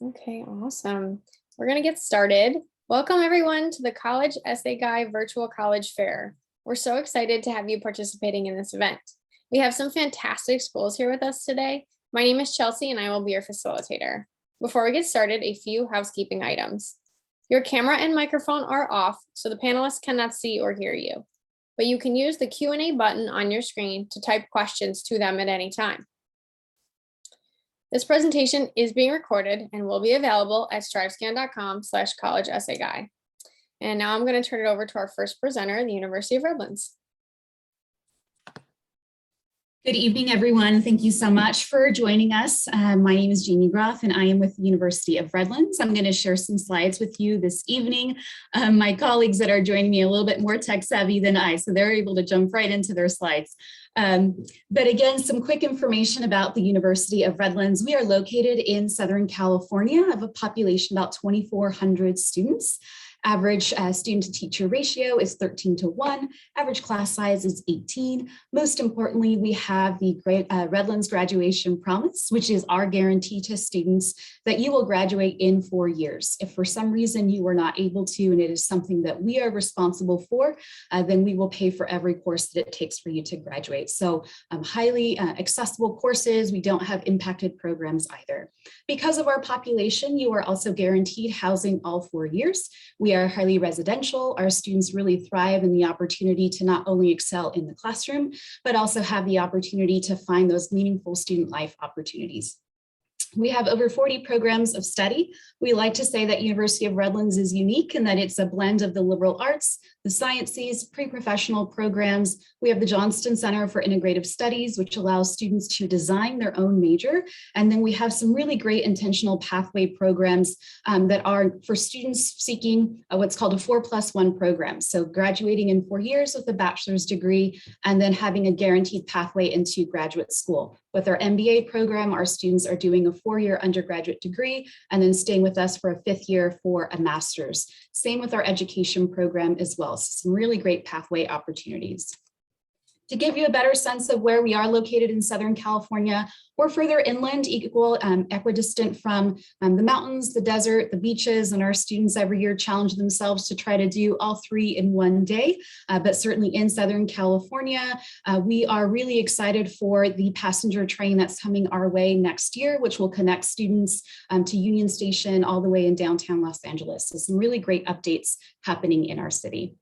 Okay, awesome. We're going to get started. Welcome everyone to the College Essay Guy Virtual College Fair. We're so excited to have you participating in this event. We have some fantastic schools here with us today. My name is Chelsea and I will be your facilitator. Before we get started, a few housekeeping items. Your camera and microphone are off, so the panelists cannot see or hear you, but you can use the Q&A button on your screen to type questions to them at any time. This presentation is being recorded and will be available at strivescan.com/collegeessayguy. And now I'm going to turn it over to our first presenter, the University of Redlands. Good evening, everyone. Thank you so much for joining us. My name is Jamie Groff, and I am with the University of Redlands. I'm going to share some slides with you this evening. My colleagues that are joining me are a little bit more tech savvy than I, so they're able to jump right into their slides. But again, some quick information about the University of Redlands. We are located in Southern California, have a population about 2,400 students. Average student to teacher ratio is 13:1. Average class size is 18. Most importantly, we have the Redlands Graduation Promise, which is our guarantee to students that you will graduate in 4 years. If for some reason you were not able to, and it is something that we are responsible for, then we will pay for every course that it takes for you to graduate. So highly accessible courses. We don't have impacted programs either. Because of our population, you are also guaranteed housing all 4 years. We are highly residential. Our students really thrive in the opportunity to not only excel in the classroom, but also have the opportunity to find those meaningful student life opportunities. We have over 40 programs of study. We like to say that University of Redlands is unique in that it's a blend of the liberal arts, the sciences, pre-professional programs. We have the Johnston Center for Integrative Studies, which allows students to design their own major. And then we have some really great intentional pathway programs that are for students seeking what's called a 4+1 program. So graduating in 4 years with a bachelor's degree and then having a guaranteed pathway into graduate school. With our MBA program, our students are doing a 4-year undergraduate degree and then staying with us for a 5th year for a master's. Same with our education program as well. So some really great pathway opportunities. To give you a better sense of where we are located in Southern California, we're further inland, equidistant from the mountains, the desert, the beaches, and our students every year challenge themselves to try to do all 3 in one day. But certainly in Southern California, we are really excited for the passenger train that's coming our way next year, which will connect students to Union Station all the way in downtown Los Angeles. So some really great updates happening in our city.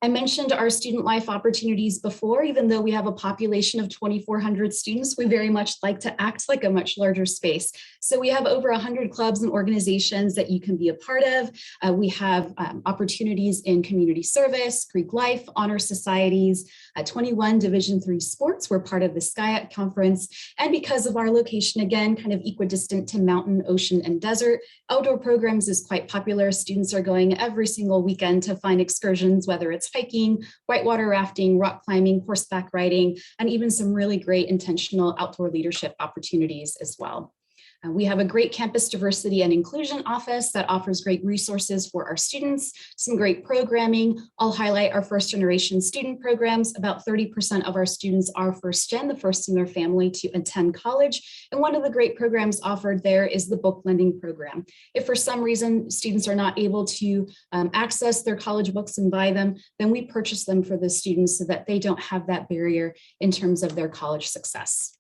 I mentioned our student life opportunities before. Even though we have a population of 2,400 students, we very much like to act like a much larger space. So we have over 100 clubs and organizations that you can be a part of. We have opportunities in community service, Greek life, honor societies, 21 Division III sports. We're part of the SkyAct conference. And because of our location, again, kind of equidistant to mountain, ocean, and desert, outdoor programs is quite popular. Students are going every single weekend to find excursions, whether it's hiking, whitewater rafting, rock climbing, horseback riding, and even some really great intentional outdoor leadership opportunities as well. We have a great campus diversity and inclusion office that offers great resources for our students, some great programming. I'll highlight our first generation student programs. About 30% of our students are first gen, the first in their family to attend college. And one of the great programs offered there is the book lending program. If for some reason students are not able to access their college books and buy them, then we purchase them for the students so that they don't have that barrier in terms of their college success.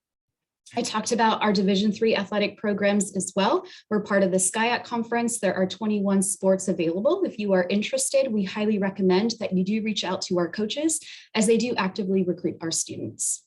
I talked about our Division III athletic programs as well. We're part of the SkyAct conference. There are 21 sports available. If you are interested, we highly recommend that you do reach out to our coaches as they do actively recruit our students.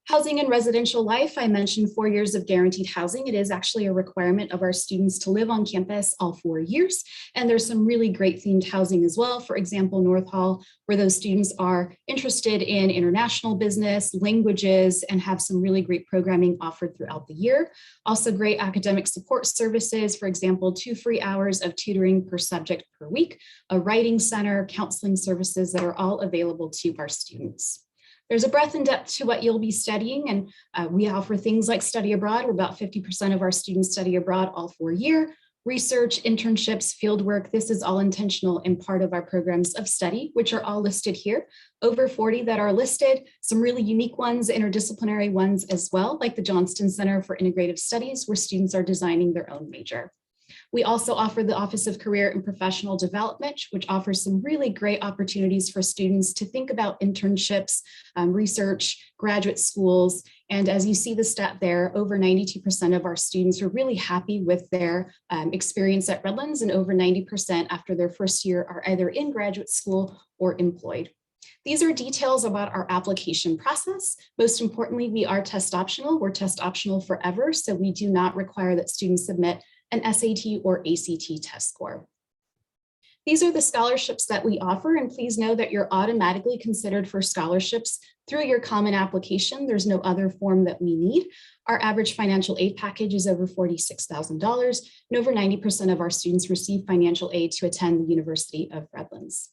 Housing and residential life, I mentioned 4 years of guaranteed housing. It is actually a requirement of our students to live on campus all 4 years. And there's some really great themed housing as well. For example, North Hall, where those students are interested in international business, languages, and have some really great programming offered throughout the year. Also great academic support services, for example, 2 free hours of tutoring per subject per week, a writing center, counseling services that are all available to our students. There's a breadth and depth to what you'll be studying, and we offer things like study abroad, where about 50% of our students study abroad all 4 years. Research, internships, fieldwork, this is all intentional and part of our programs of study, which are all listed here. Over 40 that are listed, some really unique ones, interdisciplinary ones as well, like the Johnston Center for Integrative Studies, where students are designing their own major. We also offer the Office of Career and Professional Development, which offers some really great opportunities for students to think about internships, research, graduate schools. And as you see the stat there, over 92% of our students are really happy with their experience at Redlands, and over 90% after their first year are either in graduate school or employed. These are details about our application process. Most importantly, we are test optional. We're test optional forever, so we do not require that students submit an SAT or ACT test score. These are the scholarships that we offer, and please know that you're automatically considered for scholarships through your common application. There's no other form that we need. Our average financial aid package is over $46,000, and over 90% of our students receive financial aid to attend the University of Redlands.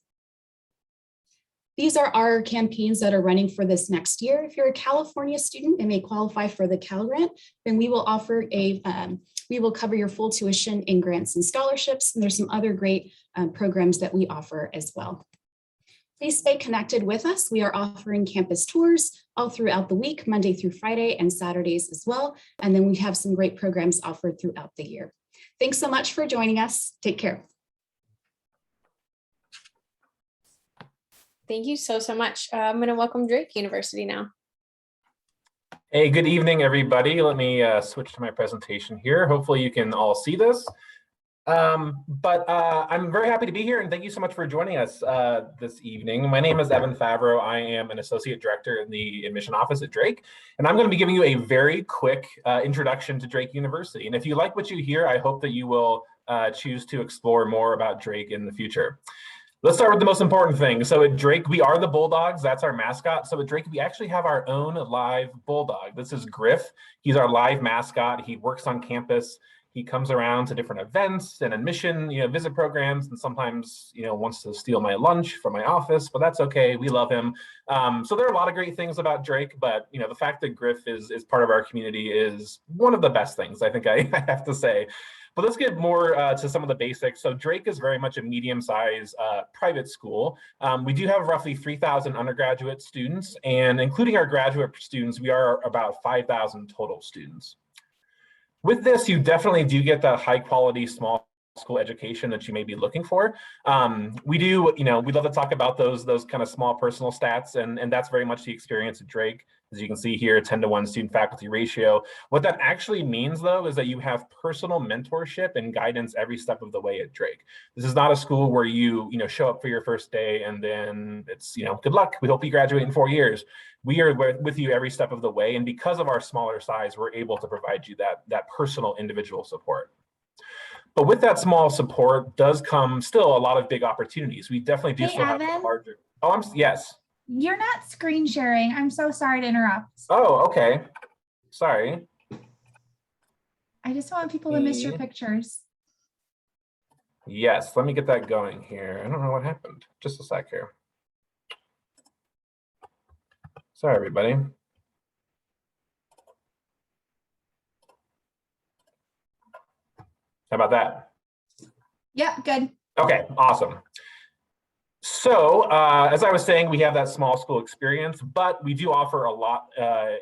These are our campaigns that are running for this next year. If you're a California student and may qualify for the Cal Grant, then we will offer we will cover your full tuition in grants and scholarships. And there's some other great programs that we offer as well. Please stay connected with us. We are offering campus tours all throughout the week, Monday through Friday and Saturdays as well. And then we have some great programs offered throughout the year. Thanks so much for joining us. Take care. Thank you so much. I'm going to welcome Drake University now. Hey, good evening, everybody. Let me switch to my presentation here. Hopefully you can all see this. I'm very happy to be here, and thank you so much for joining us this evening. My name is Evan Favreau. I am an associate director in the admission office at Drake, and I'm going to be giving you a very quick introduction to Drake University. And if you like what you hear, I hope that you will choose to explore more about Drake in the future. Let's start with the most important thing. So at Drake, we are the Bulldogs. That's our mascot. So at Drake, we actually have our own live Bulldog. This is Griff. He's our live mascot. He works on campus. He comes around to different events and admission, visit programs, and sometimes, wants to steal my lunch from my office, but that's okay. We love him. So there are a lot of great things about Drake, but the fact that Griff is part of our community is one of the best things, I think I have to say. But let's get more to some of the basics. So Drake is very much a medium-sized private school. We do have roughly 3,000 undergraduate students, and including our graduate students, we are about 5,000 total students. With this, you definitely do get that high-quality small school education that you may be looking for. We love to talk about those kind of small personal stats, and that's very much the experience at Drake. As you can see here, 10-to-1 student-faculty ratio. What that actually means, though, is that you have personal mentorship and guidance every step of the way at Drake. This is not a school where you show up for your first day and then it's good luck. We hope you graduate in 4 years. We are with you every step of the way, and because of our smaller size, we're able to provide you that personal, individual support. But with that small support does come still a lot of big opportunities. We definitely do still have a larger. Oh, yes. You're not screen sharing. I'm so sorry to interrupt. Oh, okay. Sorry. I just want people to miss your pictures. Yes, let me get that going here. I don't know what happened. Just a sec here. Sorry, everybody. How about that? Yeah, good. Okay, awesome. So as I was saying, we have that small school experience, but we do offer a lot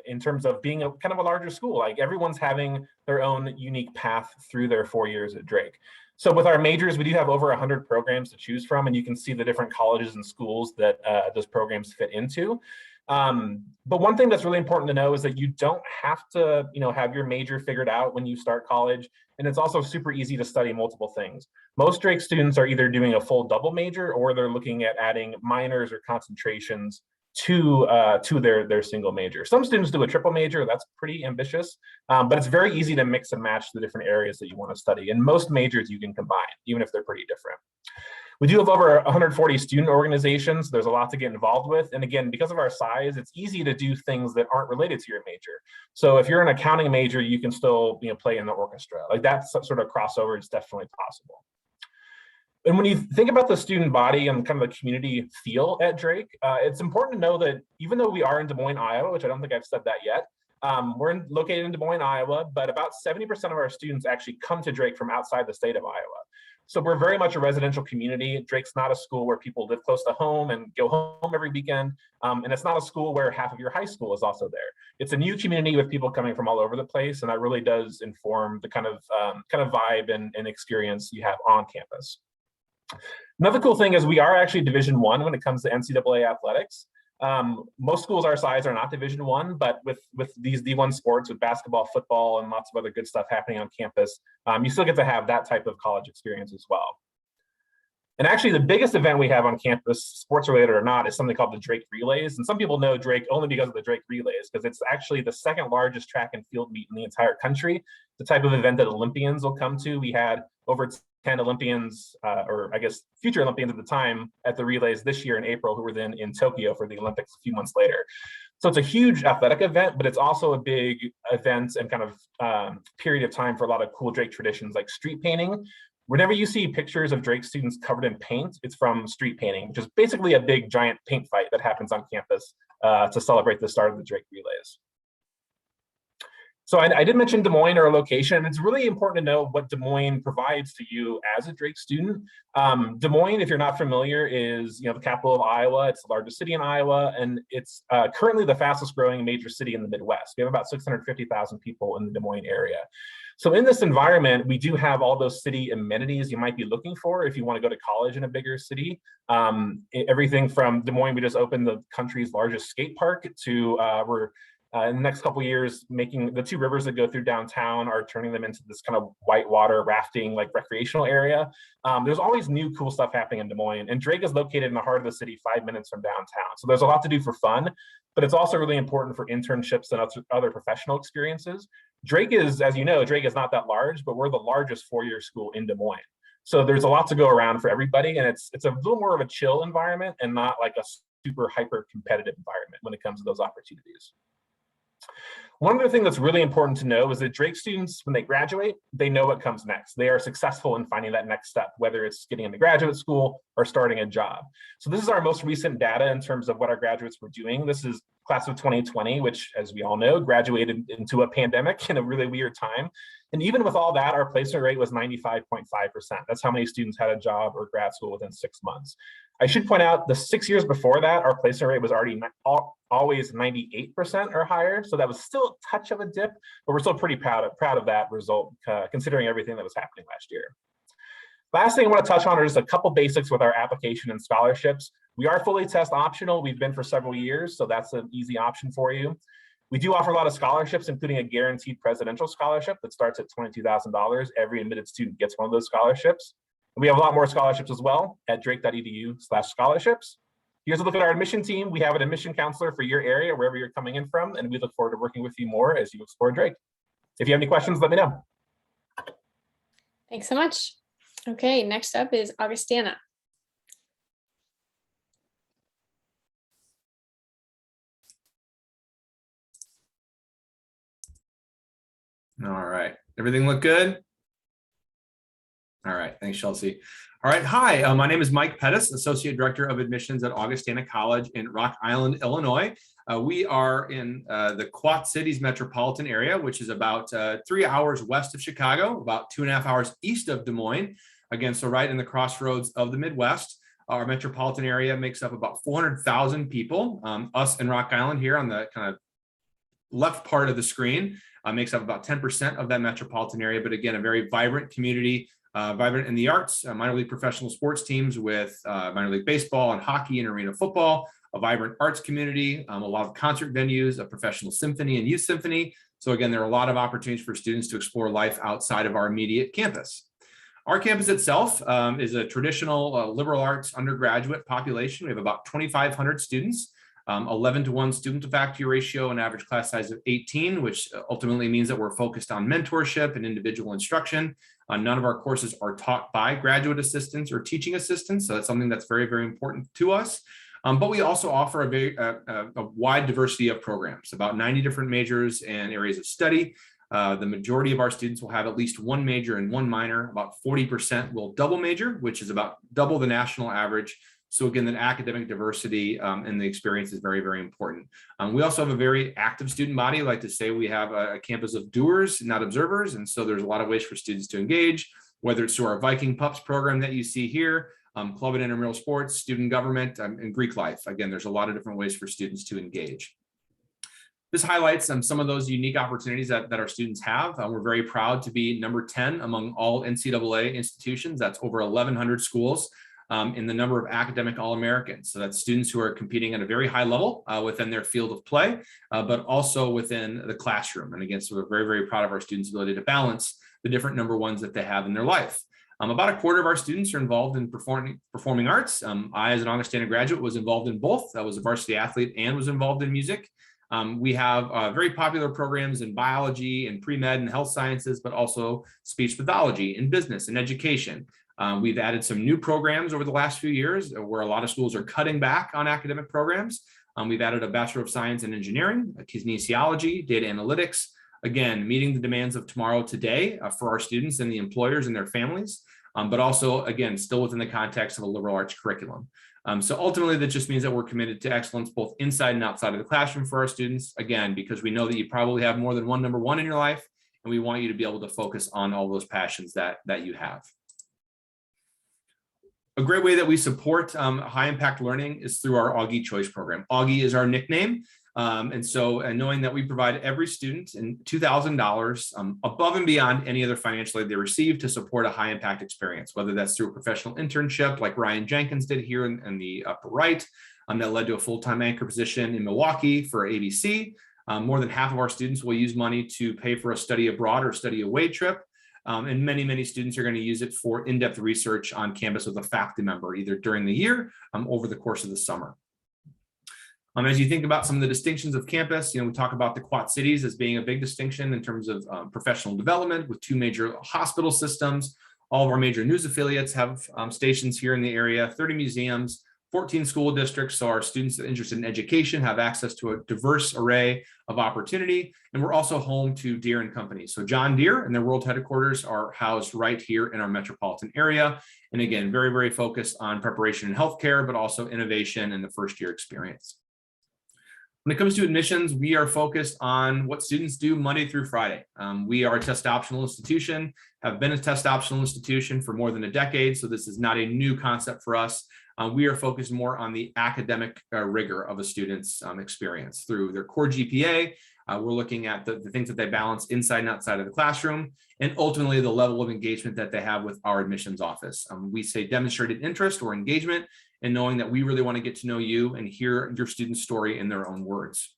in terms of being a kind of a larger school. Like everyone's having their own unique path through their 4 years at Drake. So with our majors, we do have over 100 programs to choose from, and you can see the different colleges and schools that those programs fit into. But one thing that's really important to know is that you don't have to, have your major figured out when you start college. And it's also super easy to study multiple things. Most Drake students are either doing a full double major or they're looking at adding minors or concentrations to their single major. Some students do a triple major. That's pretty ambitious, but it's very easy to mix and match the different areas that you want to study. And most majors you can combine, even if they're pretty different. We do have over 140 student organizations. There's a lot to get involved with. And again, because of our size, it's easy to do things that aren't related to your major. So if you're an accounting major, you can still play in the orchestra. Like that sort of crossover is definitely possible. And when you think about the student body and kind of the community feel at Drake, it's important to know that even though we are in Des Moines, Iowa, which I don't think I've said that yet, We're located in Des Moines, Iowa, but about 70% of our students actually come to Drake from outside the state of Iowa. So we're very much a residential community. Drake's not a school where people live close to home and go home every weekend. And it's not a school where half of your high school is also there. It's a new community with people coming from all over the place. And that really does inform the kind of vibe and experience you have on campus. Another cool thing is we are actually Division I when it comes to NCAA athletics. Most schools our size are not Division I, but with these D1 sports, with basketball, football, and lots of other good stuff happening on campus, you still get to have that type of college experience as well. And actually, the biggest event we have on campus, sports related or not, is something called the Drake Relays. And some people know Drake only because of the Drake Relays, because it's actually the second largest track and field meet in the entire country. The type of event that Olympians will come to. We had over 10 Olympians, or I guess future Olympians at the time, at the Relays this year in April, who were then in Tokyo for the Olympics a few months later. So it's a huge athletic event, but it's also a big event and kind of period of time for a lot of cool Drake traditions like street painting. Whenever you see pictures of Drake students covered in paint, it's from street painting, which is basically a big giant paint fight that happens on campus to celebrate the start of the Drake Relays. So I did mention Des Moines, our location, and it's really important to know what Des Moines provides to you as a Drake student. Des Moines, if you're not familiar, is the capital of Iowa. It's the largest city in Iowa, and it's currently the fastest growing major city in the Midwest. We have about 650,000 people in the Des Moines area. So in this environment, we do have all those city amenities you might be looking for if you want to go to college in a bigger city. Everything from Des Moines, we just opened the country's largest skate park to we're in the next couple of years, making the two rivers that go through downtown are turning them into this kind of whitewater rafting, like recreational area. There's always new cool stuff happening in Des Moines, and Drake is located in the heart of the city, 5 minutes from downtown. So there's a lot to do for fun, but it's also really important for internships and other professional experiences. Drake is, as you know, Drake is not that large, but we're the largest four-year school in Des Moines. So there's a lot to go around for everybody, and it's a little more of a chill environment and not like a super hyper competitive environment when it comes to those opportunities. One other thing that's really important to know is that Drake students, when they graduate, they know what comes next. They are successful in finding that next step, whether it's getting into graduate school or starting a job. So this is our most recent data in terms of what our graduates were doing. This is class of 2020, which, as we all know, graduated into a pandemic in a really weird time. And even with all that, our placement rate was 95.5%. That's how many students had a job or grad school within 6 months. I should point out the 6 years before that, our placement rate was already always 98% or higher. So that was still a touch of a dip, but we're still pretty proud of that result, considering everything that was happening last year. Last thing I want to touch on are just a couple basics with our application and scholarships. We are fully test optional. We've been for several years, so that's an easy option for you. We do offer a lot of scholarships, including a guaranteed presidential scholarship that starts at $22,000. Every admitted student gets one of those scholarships. We have a lot more scholarships as well at drake.edu/scholarships. Here's a look at our admission team. We have an admission counselor for your area, wherever you're coming in from, and we look forward to working with you more as you explore Drake. If you have any questions, let me know. Thanks so much. Okay, next up is Augustana. All right, everything look good? All right, thanks, Chelsea. All right, hi, my name is Mike Pettis, Associate Director of Admissions at Augustana College in Rock Island, Illinois. We are in the Quad Cities metropolitan area, which is about 3 hours west of Chicago, about 2.5 hours east of Des Moines. Again, so right in the crossroads of the Midwest. Our metropolitan area makes up about 400,000 people. Us in Rock Island here on the kind of left part of the screen makes up about 10% of that metropolitan area. But again, a very vibrant community, vibrant in the arts, minor league professional sports teams with minor league baseball and hockey and arena football, a vibrant arts community, a lot of concert venues, a professional symphony and youth symphony. So again, there are a lot of opportunities for students to explore life outside of our immediate campus. Our campus itself is a traditional liberal arts undergraduate population. We have about 2,500 students, 11-to-1 student to faculty ratio, an average class size of 18, which ultimately means that we're focused on mentorship and individual instruction. None of our courses are taught by graduate assistants or teaching assistants, so that's something that's very, very important to us. But we also offer a wide diversity of programs, about 90 different majors and areas of study. The majority of our students will have at least one major and one minor. About 40% will double major, which is about double the national average. So again, that academic diversity in the experience is very, very important. We also have a very active student body. I like to say we have a campus of doers, not observers. And so there's a lot of ways for students to engage, whether it's through our Viking Pups program that you see here, club and intramural sports, student government, and Greek life. Again, there's a lot of different ways for students to engage. This highlights some of those unique opportunities that our students have. We're very proud to be number 10 among all NCAA institutions. That's over 1,100 schools in the number of academic All-Americans. So that's students who are competing at a very high level within their field of play, but also within the classroom. And again, so we're very, very proud of our students' ability to balance the different number ones that they have in their life. About a quarter of our students are involved in performing arts. I, as an Augustana graduate, was involved in both. I was a varsity athlete and was involved in music. We have very popular programs in biology and pre-med and health sciences, but also speech pathology and business and education. We've added some new programs over the last few years where a lot of schools are cutting back on academic programs. We've added a Bachelor of Science in Engineering, kinesiology, data analytics, again, meeting the demands of tomorrow today for our students and the employers and their families, but also, again, still within the context of a liberal arts curriculum. So ultimately, that just means that we're committed to excellence both inside and outside of the classroom for our students, again, because we know that you probably have more than one number one in your life, and we want you to be able to focus on all those passions that you have. A great way that we support high impact learning is through our Augie Choice program. Augie is our nickname. And knowing that we provide every student $2,000 above and beyond any other financial aid they receive to support a high impact experience, whether that's through a professional internship like Ryan Jenkins did here in the upper right, that led to a full-time anchor position in Milwaukee for ABC. More than half of our students will use money to pay for a study abroad or study away trip. And many, many students are going to use it for in-depth research on campus with a faculty member, either during the year over the course of the summer. As you think about some of the distinctions of campus, we talk about the Quad Cities as being a big distinction in terms of professional development with 2 major hospital systems. All of our major news affiliates have stations here in the area, 30 museums, 14 school districts. So our students that are interested in education have access to a diverse array of opportunity. And we're also home to Deere and Company. So John Deere and their world headquarters are housed right here in our metropolitan area. And again, very, very focused on preparation in healthcare, but also innovation and the first year experience. When it comes to admissions, we are focused on what students do Monday through Friday. We are a test optional institution, have been a test optional institution for more than a decade, so this is not a new concept for us. We are focused more on the academic rigor of a student's experience through their core GPA. We're looking at the things that they balance inside and outside of the classroom, and ultimately the level of engagement that they have with our admissions office. We say demonstrated interest or engagement, and knowing that we really want to get to know you and hear your student's story in their own words.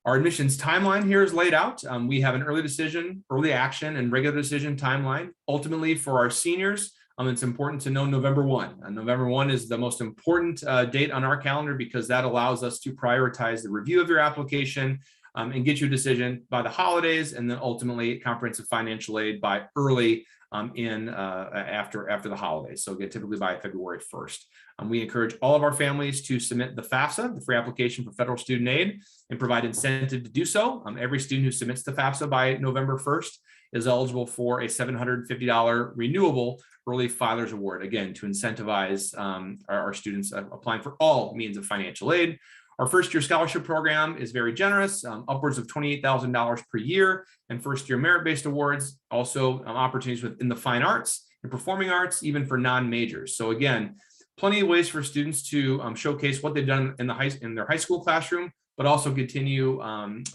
Our admissions timeline here is laid out. We have an early decision, early action, and regular decision timeline. Ultimately, for our seniors, it's important to know November 1. November 1 is the most important date on our calendar because that allows us to prioritize the review of your application and get you a decision by the holidays, and then ultimately comprehensive financial aid by early after the holidays. So again, typically by February 1st. We encourage all of our families to submit the FAFSA, the free application for federal student aid, and provide incentive to do so. Every student who submits the FAFSA by November 1st is eligible for a $750 renewable early filers award, again, to incentivize our students applying for all means of financial aid. Our first year scholarship program is very generous, upwards of $28,000 per year, and first year merit-based awards, also opportunities within the fine arts and performing arts, even for non-majors. So again, plenty of ways for students to showcase what they've done in their high school classroom, but also continue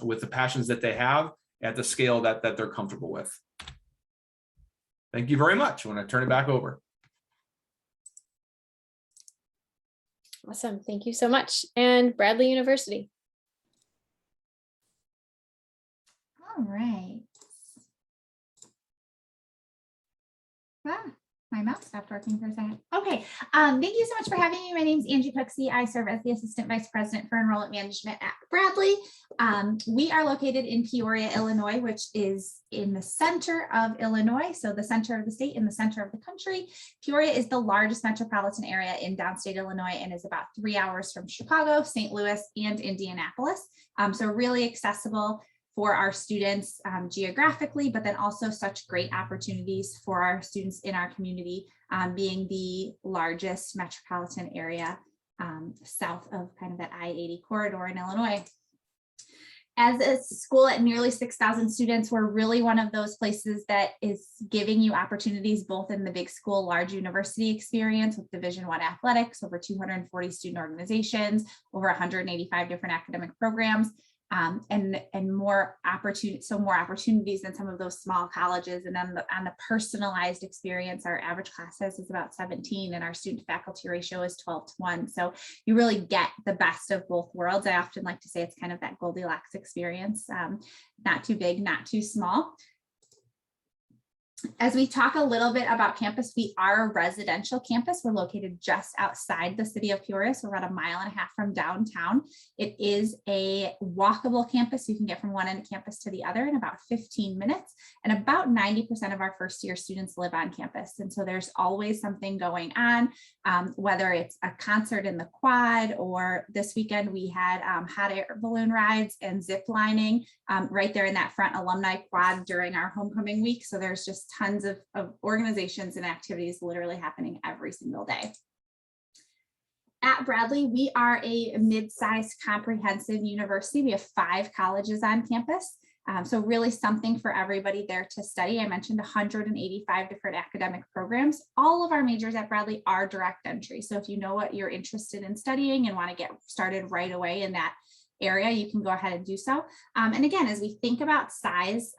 with the passions that they have at the scale that they're comfortable with. Thank you very much. I want to turn it back over. Awesome. Thank you so much. And Bradley University. All right. My mouse stopped working for a second. Okay. Thank you so much for having me. My name is Angie Cooksey. I serve as the Assistant Vice President for Enrollment Management at Bradley. We are located in Peoria, Illinois, which is in the center of Illinois. So the center of the state and the center of the country. Peoria is the largest metropolitan area in downstate Illinois and is about 3 hours from Chicago, St. Louis, and Indianapolis. So really accessible. for our students geographically, but then also such great opportunities for our students in our community, being the largest metropolitan area south of kind of that I-80 corridor in Illinois. As a school at nearly 6,000 students, we're really one of those places that is giving you opportunities both in the big school, large university experience with Division I athletics, over 240 student organizations, over 185 different academic programs, and more opportunities than some of those small colleges. And then on the personalized experience, our average class size is about 17 and our student faculty ratio is 12:1. So you really get the best of both worlds. I often like to say it's kind of that Goldilocks experience, not too big, not too small. As we talk a little bit about campus, we are a residential campus. We're located just outside the city of Peoria, so we're about 1.5 miles from downtown. It is a walkable campus. You can get from one end of campus to the other in about 15 minutes. And about 90% of our first year students live on campus. And so there's always something going on, whether it's a concert in the quad, or this weekend we had hot air balloon rides and zip lining right there in that front alumni quad during our homecoming week. So there's just tons of organizations and activities literally happening every single day. At Bradley, we are a mid-sized comprehensive university. We have 5 colleges on campus. So really something for everybody there to study. I mentioned 185 different academic programs. All of our majors at Bradley are direct entry. So if you know what you're interested in studying and want to get started right away in that area, you can go ahead and do so. And again, as we think about size,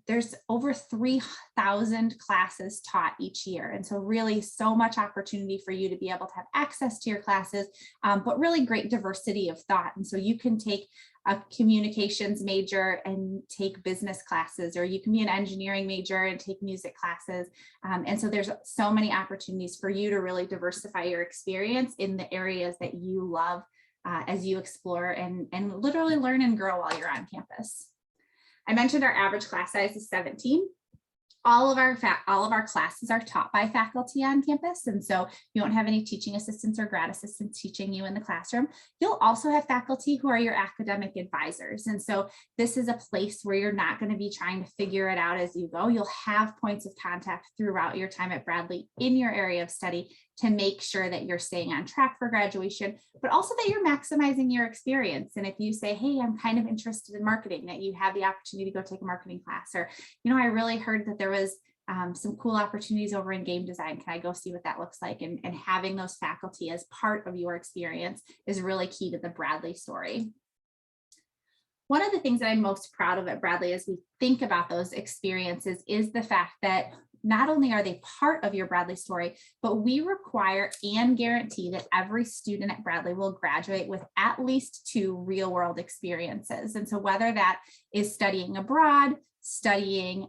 there's over 3,000 classes taught each year. And so really so much opportunity for you to be able to have access to your classes, but really great diversity of thought. And so you can take a communications major and take business classes, or you can be an engineering major and take music classes. And so there's so many opportunities for you to really diversify your experience in the areas that you love as you explore and literally learn and grow while you're on campus. I mentioned our average class size is 17. All of our classes are taught by faculty on campus. And so you don't have any teaching assistants or grad assistants teaching you in the classroom. You'll also have faculty who are your academic advisors. And so this is a place where you're not going to be trying to figure it out as you go. You'll have points of contact throughout your time at Bradley in your area of study to make sure that you're staying on track for graduation, but also that you're maximizing your experience. And if you say, hey, I'm kind of interested in marketing, that you have the opportunity to go take a marketing class, or, you know, I really heard that there was some cool opportunities over in game design. Can I go see what that looks like? And having those faculty as part of your experience is really key to the Bradley story. One of the things that I'm most proud of at Bradley as we think about those experiences is the fact that not only are they part of your Bradley story, but we require and guarantee that every student at Bradley will graduate with at least 2 real-world experiences. And so whether that is studying abroad, studying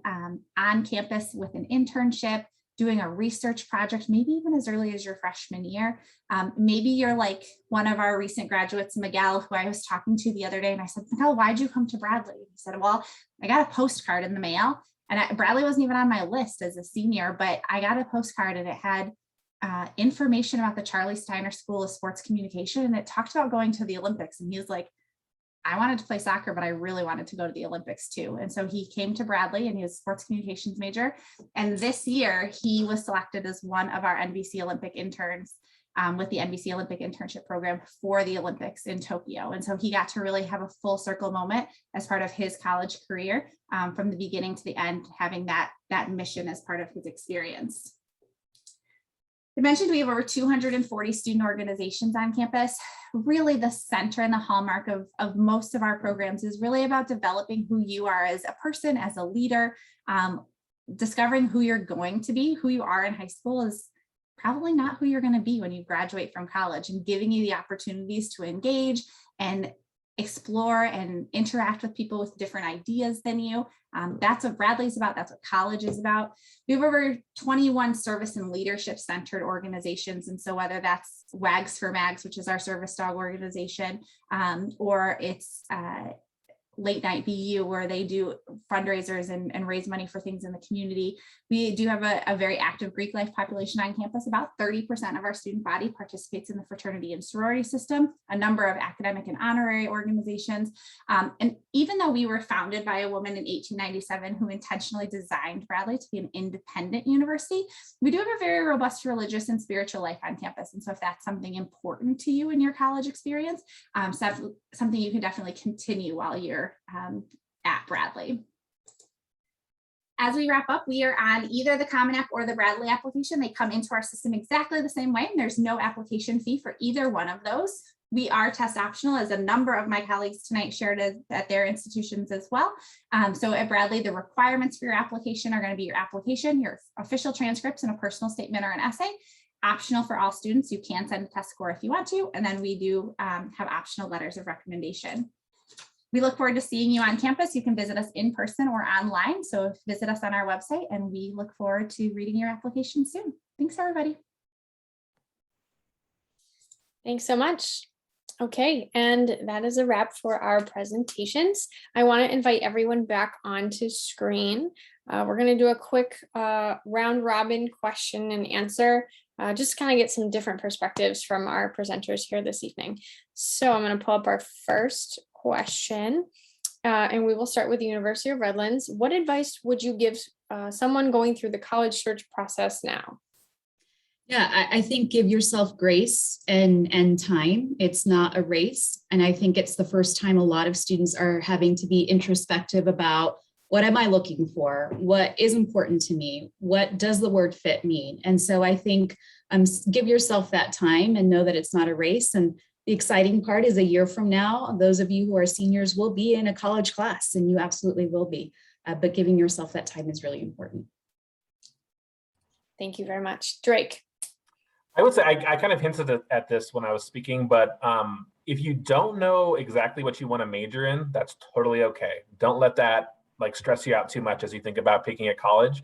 on campus with an internship, doing a research project, maybe even as early as your freshman year. Maybe you're like one of our recent graduates, Miguel, who I was talking to the other day, and I said, Miguel, why'd you come to Bradley? He said, well, I got a postcard in the mail. And Bradley wasn't even on my list as a senior, but I got a postcard and it had information about the Charlie Steiner School of Sports Communication. And it talked about going to the Olympics. And he was like, I wanted to play soccer, but I really wanted to go to the Olympics too. And so he came to Bradley and he was a sports communications major. And this year he was selected as one of our NBC Olympic interns with the NBC Olympic internship program for the Olympics in Tokyo. And so he got to really have a full circle moment as part of his college career, from the beginning to the end, having that mission as part of his experience. I mentioned we have over 240 student organizations on campus. Really the center and the hallmark of most of our programs is really about developing who you are as a person, as a leader, discovering who you're going to be. Who you are in high school is probably not who you're going to be when you graduate from college, and giving you the opportunities to engage and explore and interact with people with different ideas than you. That's what Bradley's about. That's what college is about. We have over 21 service and leadership centered organizations. And so whether that's WAGs for MAGs, which is our service dog organization, or it's late night BU where they do fundraisers and raise money for things in the community. We do have a very active Greek life population on campus. About 30% of our student body participates in the fraternity and sorority system, a number of academic and honorary organizations. And even though we were founded by a woman in 1897 who intentionally designed Bradley to be an independent university, we do have a very robust religious and spiritual life on campus. And so if that's something important to you in your college experience, something you can definitely continue while you're at Bradley. As we wrap up, we are on either the Common App or the Bradley application. They come into our system exactly the same way, and there's no application fee for either one of those. We are test optional, as a number of my colleagues tonight shared at their institutions as well. So at Bradley, the requirements for your application are going to be your application, your official transcripts, and a personal statement or an essay. Optional for all students. You can send a test score if you want to, and then we do have optional letters of recommendation. We look forward to seeing you on campus. You can visit us in person or online. So visit us on our website, and we look forward to reading your application soon. Thanks, everybody. Thanks so much. Okay, and that is a wrap for our presentations. I want to invite everyone back onto screen. We're going to do a quick round robin question and answer, just kind of get some different perspectives from our presenters here this evening. So I'm going to pull up our first question, and we will start with the University of Redlands. What advice would you give someone going through the college search process now? Yeah, I think give yourself grace and time. It's not a race. And I think it's the first time a lot of students are having to be introspective about, what am I looking for? What is important to me? What does the word fit mean? And so I think give yourself that time and know that it's not a race. And the exciting part is a year from now, those of you who are seniors will be in a college class, and you absolutely will be. But giving yourself that time is really important. Thank you very much. Drake. I would say I kind of hinted at this when I was speaking, but if you don't know exactly what you want to major in, that's totally okay. Don't let that stress you out too much as you think about picking a college.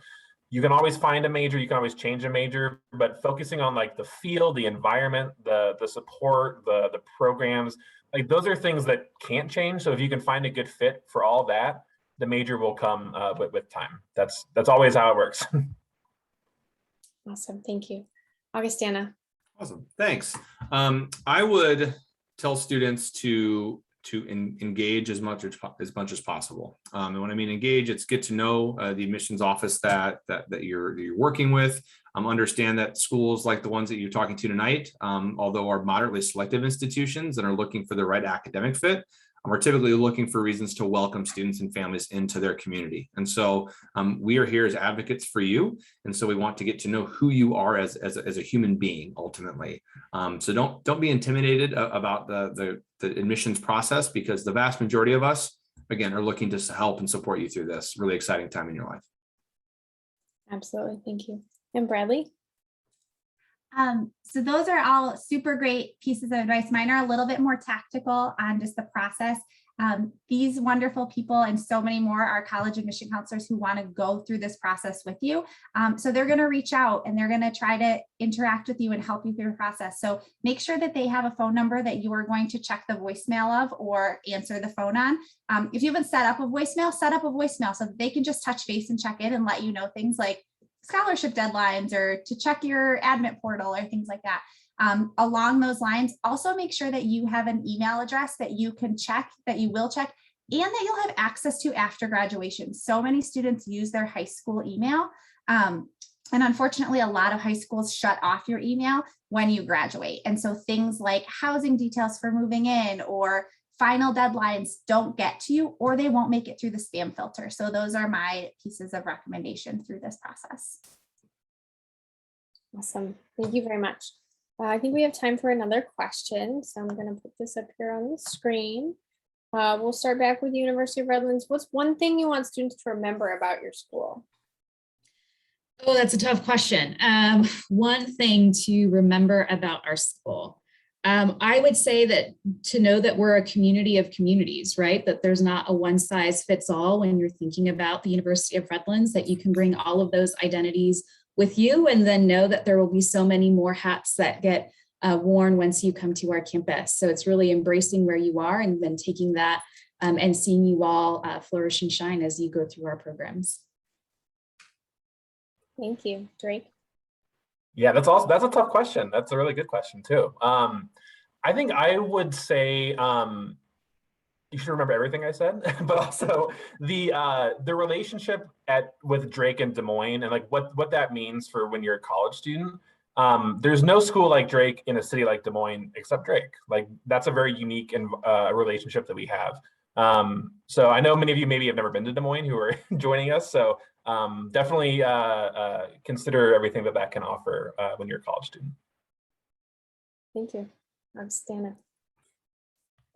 You can always find a major, you can always change a major, but focusing on the field, the environment, the support, the programs, those are things that can't change. So if you can find a good fit for all that, the major will come with time. That's always how it works. Awesome, thank you. Augustana. Awesome, thanks. I would tell students to engage as much as possible. And when I mean engage, it's get to know the admissions office that you're working with. Understand that schools like the ones that you're talking to tonight, although are moderately selective institutions and are looking for the right academic fit, are typically looking for reasons to welcome students and families into their community. And so we are here as advocates for you. And so we want to get to know who you are as a human being, ultimately. So don't be intimidated about the admissions process, because the vast majority of us, again, are looking to help and support you through this really exciting time in your life. Absolutely, thank you. And Bradley? So those are all super great pieces of advice. Mine are a little bit more tactical on just the process. These wonderful people and so many more are college admission counselors who want to go through this process with you. So they're going to reach out and they're going to try to interact with you and help you through the process. So make sure that they have a phone number that you are going to check the voicemail of or answer the phone on. If you haven't set up a voicemail so that they can just touch base and check in and let you know things like scholarship deadlines or to check your admit portal or things like that. Along those lines, also make sure that you have an email address that you can check, that you will check, and that you'll have access to after graduation. So many students use their high school email. And unfortunately, a lot of high schools shut off your email when you graduate. And so things like housing details for moving in or final deadlines don't get to you, or they won't make it through the spam filter. So those are my pieces of recommendation through this process. Awesome. Thank you very much. I think we have time for another question. So I'm going to put this up here on the screen. We'll start back with the University of Redlands. What's one thing you want students to remember about your school? Oh, that's a tough question. One thing to remember about our school. I would say that to know that we're a community of communities, right? That there's not a one size fits all when you're thinking about the University of Redlands, that you can bring all of those identities with you and then know that there will be so many more hats that get worn once you come to our campus. So it's really embracing where you are and then taking that and seeing you all flourish and shine as you go through our programs. Thank you, Drake. Yeah, that's a tough question. That's a really good question too. I think I would say you should remember everything I said, but also the relationship with Drake and Des Moines and like what that means for when you're a college student. There's no school like Drake in a city like Des Moines except Drake. Like that's a very unique and relationship that we have. So I know many of you maybe have never been to Des Moines who are joining us. So definitely consider everything that can offer when you're a college student. Thank you. Augustana.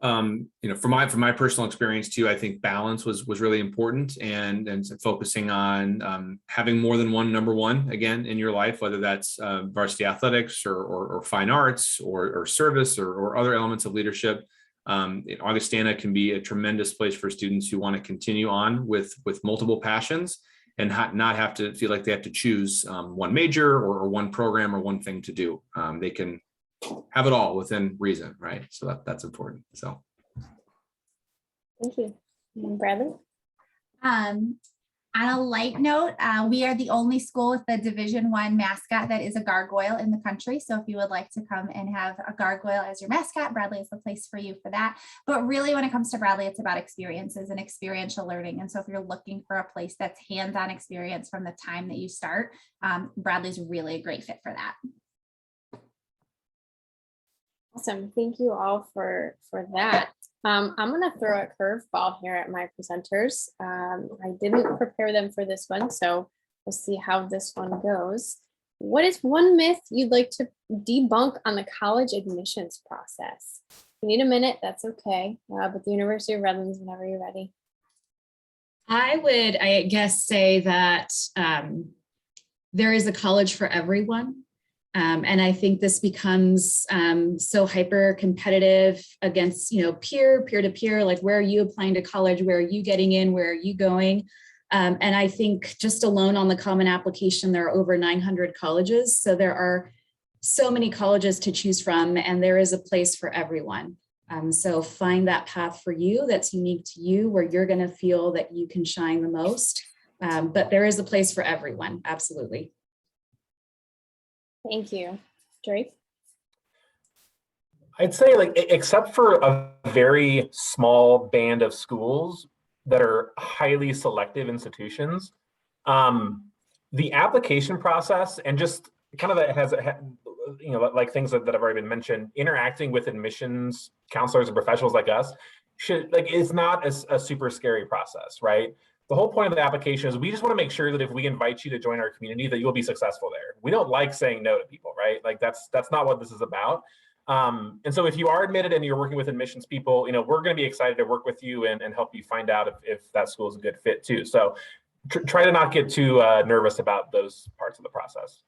From my personal experience too, I think balance was really important, and focusing on having more than one number one again in your life, whether that's varsity athletics or fine arts or service or other elements of leadership. Augustana can be a tremendous place for students who want to continue on with multiple passions and not have to feel like they have to choose one major or one program or one thing to do. They can have it all within reason, right? So that's important. So Thank you. And Bradley? On a light note, we are the only school with the Division I mascot that is a gargoyle in the country. So if you would like to come and have a gargoyle as your mascot, Bradley is the place for you for that. But really, when it comes to Bradley, it's about experiences and experiential learning. And so if you're looking for a place that's hands-on experience from the time that you start, Bradley's really a great fit for that. Awesome. Thank you all for that. I'm going to throw a curveball here at my presenters. I didn't prepare them for this one, so we'll see how this one goes. What is one myth you'd like to debunk on the college admissions process? If you need a minute, that's okay. But the University of Redlands, whenever you're ready. I would, I guess, say that there is a college for everyone. And I think this becomes so hyper competitive against, peer to peer, like where are you applying to college? Where are you getting in? Where are you going? And I think just alone on the Common Application, there are over 900 colleges. So there are so many colleges to choose from, and there is a place for everyone. So find that path for you that's unique to you, where you're going to feel that you can shine the most. But there is a place for everyone. Absolutely. Thank you. Drake? I'd say except for a very small band of schools that are highly selective institutions, the application process and just kind of has like things that have already been mentioned, interacting with admissions counselors and professionals like us it's not a super scary process, right? The whole point of the application is we just want to make sure that if we invite you to join our community, that you'll be successful there. We don't like saying no to people, right? Like that's not what this is about. And so if you are admitted and you're working with admissions people, we're going to be excited to work with you and help you find out if that school is a good fit too. So try to not get too nervous about those parts of the process.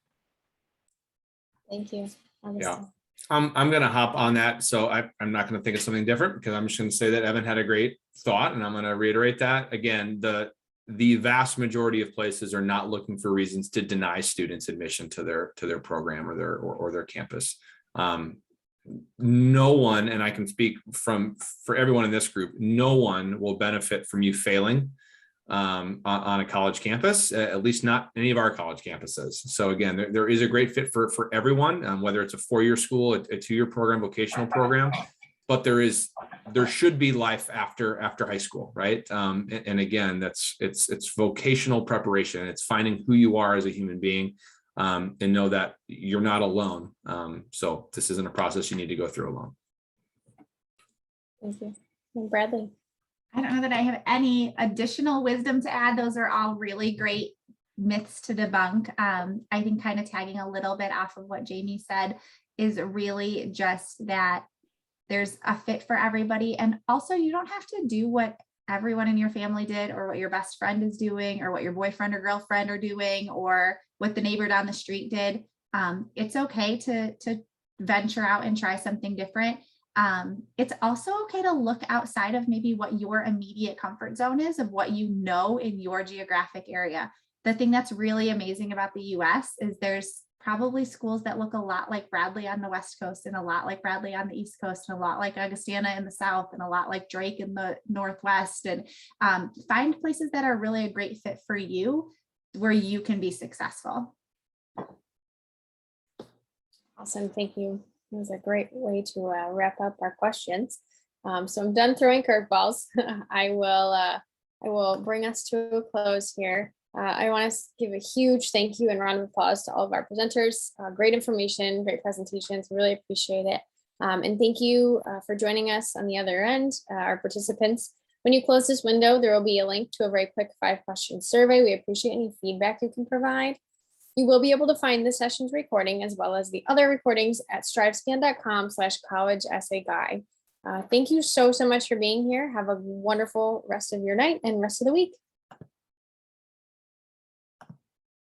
Thank you. Yeah. I'm going to hop on that. So I'm not going to think of something different because I'm just going to say that Evan had a great thought, and I'm going to reiterate that again. The vast majority of places are not looking for reasons to deny students admission to their program or their campus. No one, and I can speak for everyone in this group, no one will benefit from you failing on a college campus, at least not any of our college campuses. So again, there is a great fit for everyone, whether it's a 4-year school, a 2-year program, vocational program, but there should be life after high school, right? And again, it's vocational preparation. It's finding who you are as a human being, and know that you're not alone. So this isn't a process you need to go through alone. Thank you. And Bradley? I don't know that I have any additional wisdom to add. Those are all really great myths to debunk. I think kind of tagging a little bit off of what Jamie said is really just that there's a fit for everybody. And also you don't have to do what everyone in your family did or what your best friend is doing or what your boyfriend or girlfriend are doing or what the neighbor down the street did. It's okay to venture out and try something different. It's also okay to look outside of maybe what your immediate comfort zone is of what you know in your geographic area. The thing that's really amazing about the US is there's probably schools that look a lot like Bradley on the West Coast and a lot like Bradley on the East Coast and a lot like Augustana in the South and a lot like Drake in the Northwest, and find places that are really a great fit for you where you can be successful. Awesome, thank you. It was a great way to wrap up our questions. So I'm done throwing curveballs. I will bring us to a close here. I want to give a huge thank you and round of applause to all of our presenters. Great information, great presentations. Really appreciate it. And thank you for joining us on the other end, our participants. When you close this window, there will be a link to a very quick 5-question survey. We appreciate any feedback you can provide. You will be able to find this session's recording as well as the other recordings at strivescan.com/college-essay-guide. Thank you so much for being here. Have a wonderful rest of your night and rest of the week.